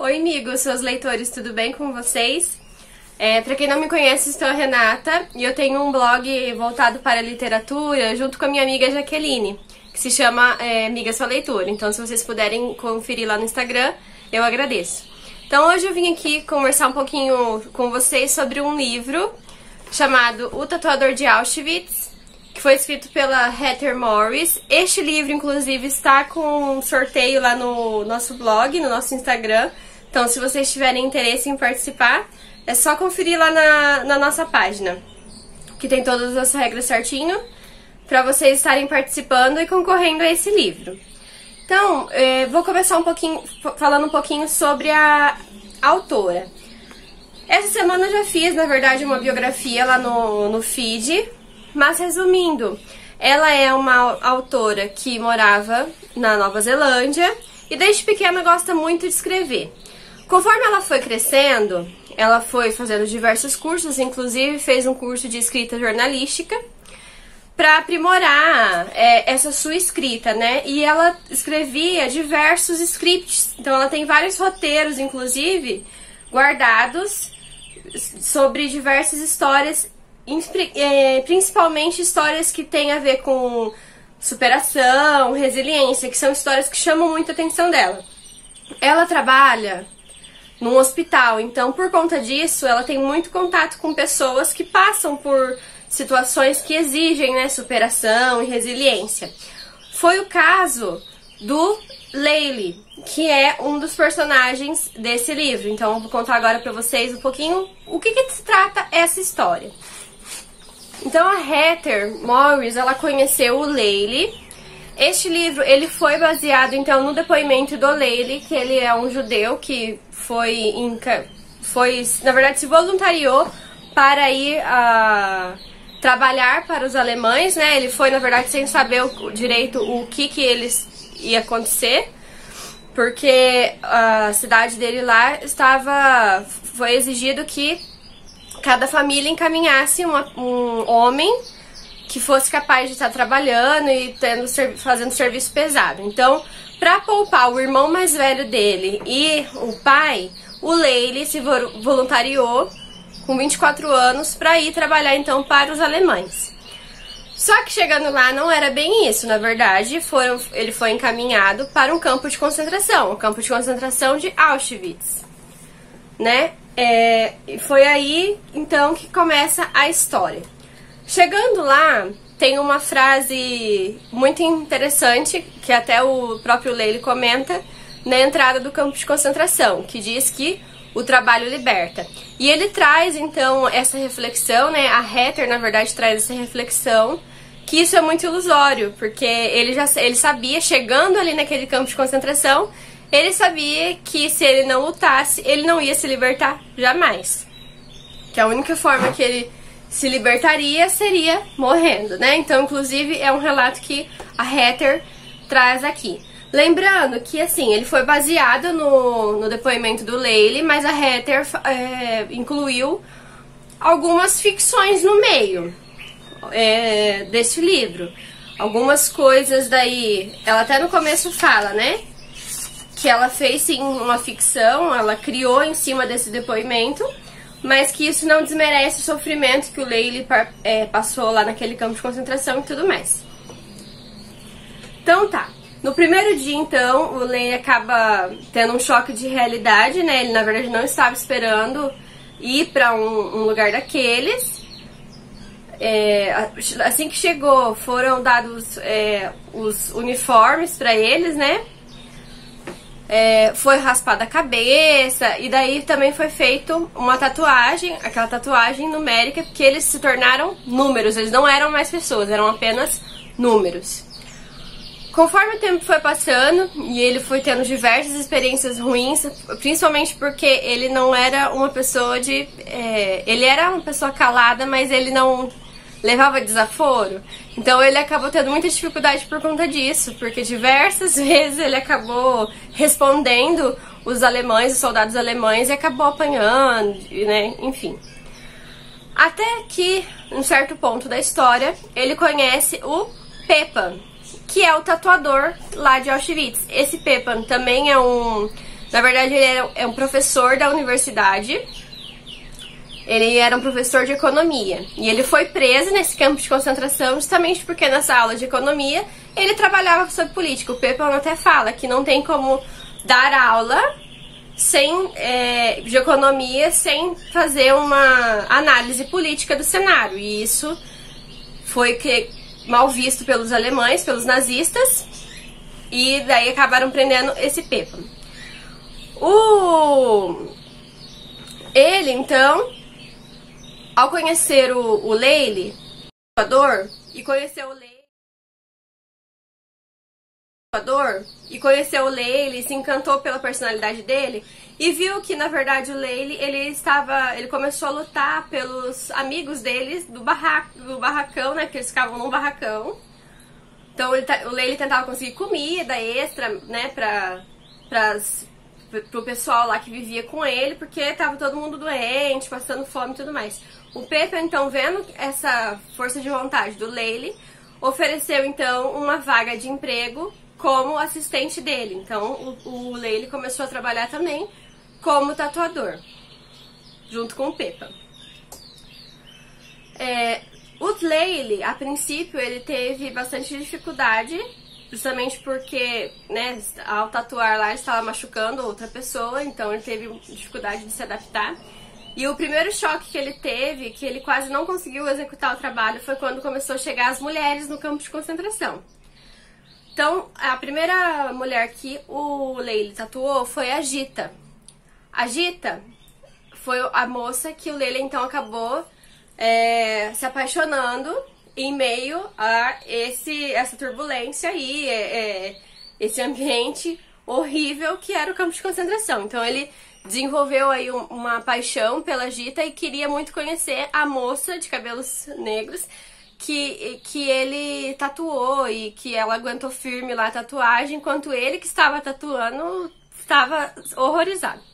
Oi, amigos, seus leitores, tudo bem com vocês? Pra quem não me conhece, sou a Renata e eu tenho um blog voltado para a literatura junto com a minha amiga Jaqueline, que se chama Amiga Sua Leitura. Então, se vocês puderem conferir lá no Instagram, eu agradeço. Então, hoje eu vim aqui conversar um pouquinho com vocês sobre um livro chamado O Tatuador de Auschwitz, que foi escrito pela Heather Morris. Este livro, inclusive, está com um sorteio lá no nosso blog, no nosso Instagram. Então, se vocês tiverem interesse em participar, é só conferir lá na nossa página, que tem todas as regras certinho, para vocês estarem participando e concorrendo a esse livro. Então, vou começar falando um pouquinho sobre a autora. Essa semana eu já fiz, na verdade, uma biografia lá no feed, mas resumindo, ela é uma autora que morava na Nova Zelândia e desde pequena gosta muito de escrever. Conforme ela foi crescendo, ela foi fazendo diversos cursos, inclusive fez um curso de escrita jornalística para aprimorar essa sua escrita, né? E ela escrevia diversos scripts, então ela tem vários roteiros, inclusive, guardados sobre diversas histórias, principalmente histórias que têm a ver com superação, resiliência, que são histórias que chamam muito a atenção dela. Ela trabalha num hospital, então por conta disso ela tem muito contato com pessoas que passam por situações que exigem, né, superação e resiliência. Foi o caso do Layli, que é um dos personagens desse livro. Então eu vou contar agora pra vocês um pouquinho o que se trata essa história. Então a Heather Morris, ela conheceu o Layli. Este livro, ele foi baseado então no depoimento do Layli, que ele é um judeu que na verdade se voluntariou para ir trabalhar para os alemães, né? Ele foi, na verdade, sem saber direito o que ia acontecer, porque a cidade dele lá foi exigido que cada família encaminhasse um homem que fosse capaz de estar trabalhando e fazendo serviço pesado. Então, para poupar o irmão mais velho dele e o pai, o Layli se voluntariou com 24 anos para ir trabalhar então para os alemães. Só que chegando lá não era bem isso, na verdade, ele foi encaminhado para um campo de concentração, o campo de concentração de Auschwitz, né? E foi aí então que começa a história. Chegando lá, tem uma frase muito interessante, que até o próprio Layli comenta na entrada do campo de concentração, que diz que o trabalho liberta. E ele traz, então, essa reflexão, né? A Heather, na verdade, traz essa reflexão, que isso é muito ilusório, porque ele sabia, chegando ali naquele campo de concentração, ele sabia que se ele não lutasse, ele não ia se libertar jamais. Que a única forma que ele se libertaria seria morrendo, né? Então, inclusive, é um relato que a Heather traz aqui. Lembrando que, assim, ele foi baseado no depoimento do Layli, mas a Heather incluiu algumas ficções no meio desse livro. Algumas coisas daí, ela até no começo fala, né? Que ela fez, sim, uma ficção, ela criou em cima desse depoimento, mas que isso não desmerece o sofrimento que o Layli passou lá naquele campo de concentração e tudo mais. Então tá. No primeiro dia, então, o Layli acaba tendo um choque de realidade, né? Ele, na verdade, não estava esperando ir para um lugar daqueles. Assim que chegou, foram dados os uniformes para eles, né? Foi raspada a cabeça e daí também foi feito uma tatuagem, aquela tatuagem numérica, porque eles se tornaram números, eles não eram mais pessoas, eram apenas números. Conforme o tempo foi passando e ele foi tendo diversas experiências ruins, principalmente porque ele não era uma pessoa ele era uma pessoa calada, mas ele não levava desaforo. Então ele acabou tendo muita dificuldade por conta disso, porque diversas vezes ele acabou respondendo os soldados alemães, e acabou apanhando, né? Enfim. Até que, em um certo ponto da história, ele conhece o Pepan, que é o tatuador lá de Auschwitz. Esse Pepan também é um Na verdade, ele é um professor da universidade. Ele era um professor de economia. E ele foi preso nesse campo de concentração justamente porque nessa aula de economia ele trabalhava sobre política. O Pepan até fala que não tem como dar aula de economia sem fazer uma análise política do cenário. E isso foi mal visto pelos alemães, pelos nazistas. E daí acabaram prendendo esse Pepan. Ele, então, ao conhecer o Leyle, e conhecer o Leyle, se encantou pela personalidade dele e viu que, na verdade, o Leyle, ele começou a lutar pelos amigos deles do barracão, né, que eles ficavam num barracão. Então, o Leyle tentava conseguir comida extra, né, pro pessoal lá que vivia com ele, porque tava todo mundo doente, passando fome e tudo mais. O Pepan, então, vendo essa força de vontade do Leyle, ofereceu, então, uma vaga de emprego como assistente dele. Então, o Leyle começou a trabalhar também como tatuador, junto com o Pepan. O Leyle, a princípio, ele teve bastante dificuldade, justamente porque, né, ao tatuar lá, ele estava machucando outra pessoa, então ele teve dificuldade de se adaptar. E o primeiro choque que ele teve, que ele quase não conseguiu executar o trabalho, foi quando começou a chegar as mulheres no campo de concentração. Então, a primeira mulher que o Leyle tatuou foi a Gita. A Gita foi a moça que o Leyle, então, acabou se apaixonando em meio a essa turbulência e esse ambiente horrível que era o campo de concentração. Então ele desenvolveu aí uma paixão pela Gita e queria muito conhecer a moça de cabelos negros que ele tatuou e que ela aguentou firme lá a tatuagem, enquanto ele que estava tatuando estava horrorizado.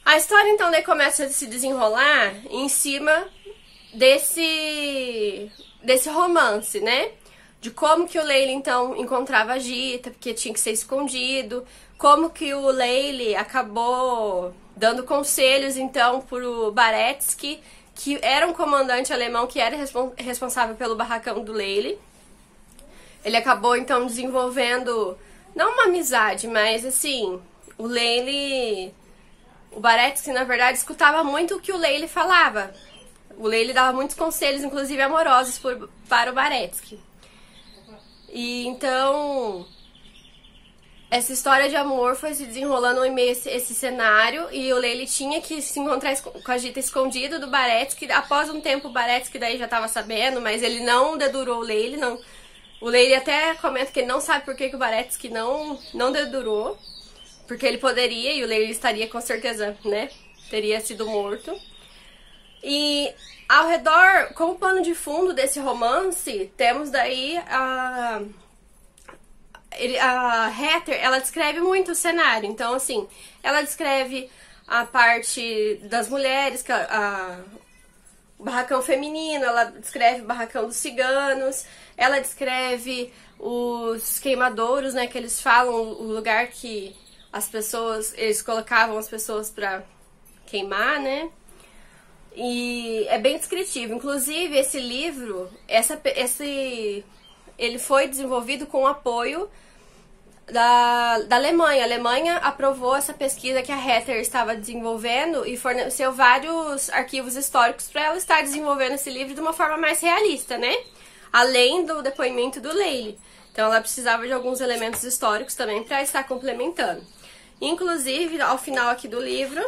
A história então daí começa a se desenrolar em cima desse romance, né? De como que o Leyle então encontrava a Gita, porque tinha que ser escondido, como que o Leyle acabou dando conselhos então pro Baretsky, que era um comandante alemão que era responsável pelo barracão do Leyle. Ele acabou então desenvolvendo, não uma amizade, mas assim, o Baretsky, na verdade, escutava muito o que o Leyle falava. O Leyle dava muitos conselhos, inclusive amorosos, para o Baretsky. E então, essa história de amor foi se desenrolando em meio a esse cenário, e o Leyle tinha que se encontrar com a Gita escondido do Baretsky. Após um tempo, o Baretsky daí já estava sabendo, mas ele não dedurou o Leyle. Não. O Leyle até comenta que ele não sabe por que o Baretsky não dedurou. Porque ele poderia, e o Leyle estaria com certeza, né, teria sido morto. E ao redor, como pano de fundo desse romance, temos daí a Heather, ela descreve muito o cenário. Então, assim, ela descreve a parte das mulheres, o barracão feminino, ela descreve o barracão dos ciganos, ela descreve os queimadouros, né, que eles falam, o lugar que eles colocavam as pessoas pra queimar, né? E é bem descritivo. Inclusive, esse livro, ele foi desenvolvido com o apoio da Alemanha. A Alemanha aprovou essa pesquisa que a Heather estava desenvolvendo e forneceu vários arquivos históricos para ela estar desenvolvendo esse livro de uma forma mais realista, né? Além do depoimento do Leyle. Então, ela precisava de alguns elementos históricos também para estar complementando. Inclusive, ao final aqui do livro,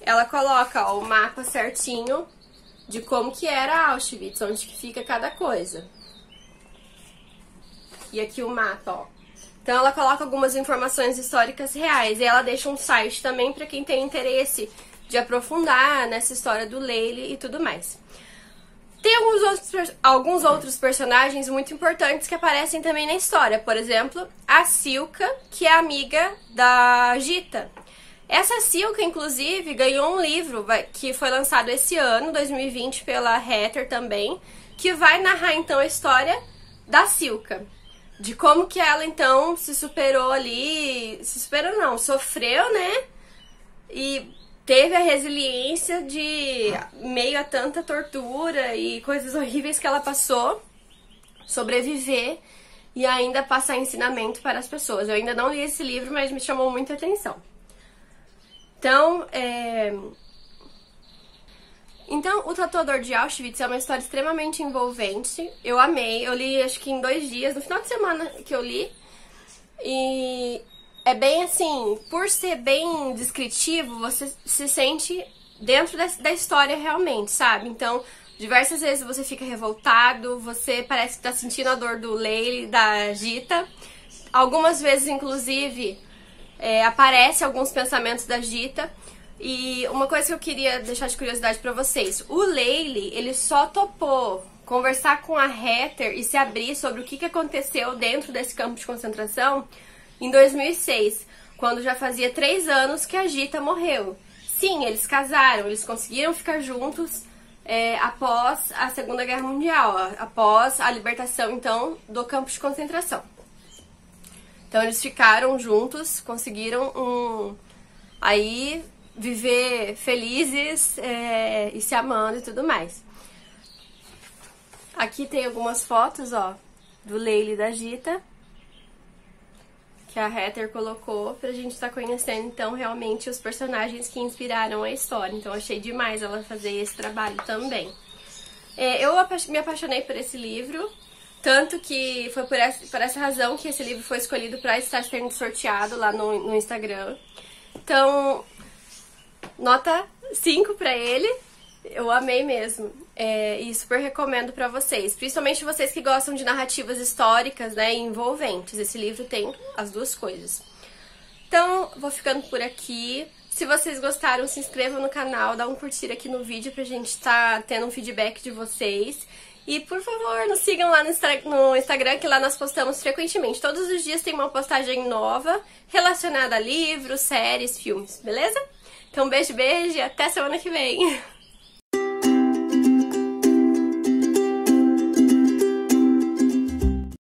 ela coloca o mapa certinho de como que era Auschwitz, onde que fica cada coisa. E aqui o mapa, ó. Então ela coloca algumas informações históricas reais. E ela deixa um site também para quem tem interesse de aprofundar nessa história do Leyle e tudo mais. Tem alguns outros personagens muito importantes que aparecem também na história. Por exemplo, a Silka, que é amiga da Gita. Essa Silka, inclusive, ganhou um livro que foi lançado esse ano, 2020, pela Heather também, que vai narrar, então, a história da Silka. de como que ela então se superou ali, se superou não, sofreu, né? E teve a resiliência de, meio a tanta tortura e coisas horríveis que ela passou, sobreviver e ainda passar ensinamento para as pessoas. Eu ainda não li esse livro, mas me chamou muita atenção. Então, O Tatuador de Auschwitz é uma história extremamente envolvente. Eu amei, eu li acho que em 2 dias, no final de semana que eu li. E é bem assim, por ser bem descritivo, você se sente dentro da história realmente, sabe? Então, diversas vezes você fica revoltado, você parece que tá sentindo a dor do Leili, da Gita. Algumas vezes, inclusive, aparecem alguns pensamentos da Gita. E uma coisa que eu queria deixar de curiosidade pra vocês. O Leili, ele só topou conversar com a Heather e se abrir sobre o que aconteceu dentro desse campo de concentração em 2006, quando já fazia 3 anos que a Gita morreu. Sim, eles casaram, eles conseguiram ficar juntos após a Segunda Guerra Mundial, após a libertação, então, do campo de concentração. Então, eles ficaram juntos, conseguiram aí viver felizes e se amando e tudo mais. Aqui tem algumas fotos, ó, do Leili e da Gita, que a Heather colocou pra gente estar conhecendo, então, realmente os personagens que inspiraram a história. Então, achei demais ela fazer esse trabalho também. Eu me apaixonei por esse livro, tanto que foi por essa razão que esse livro foi escolhido para estar sendo sorteado lá no Instagram. Então, nota 5 pra ele, eu amei mesmo, e super recomendo pra vocês, principalmente vocês que gostam de narrativas históricas, né, e envolventes. Esse livro tem as duas coisas. Então, vou ficando por aqui. Se vocês gostaram, se inscrevam no canal, dá um curtir aqui no vídeo pra gente estar tendo um feedback de vocês. E, por favor, nos sigam lá no Instagram, que lá nós postamos frequentemente. Todos os dias tem uma postagem nova relacionada a livros, séries, filmes, beleza? Então, beijo e até semana que vem!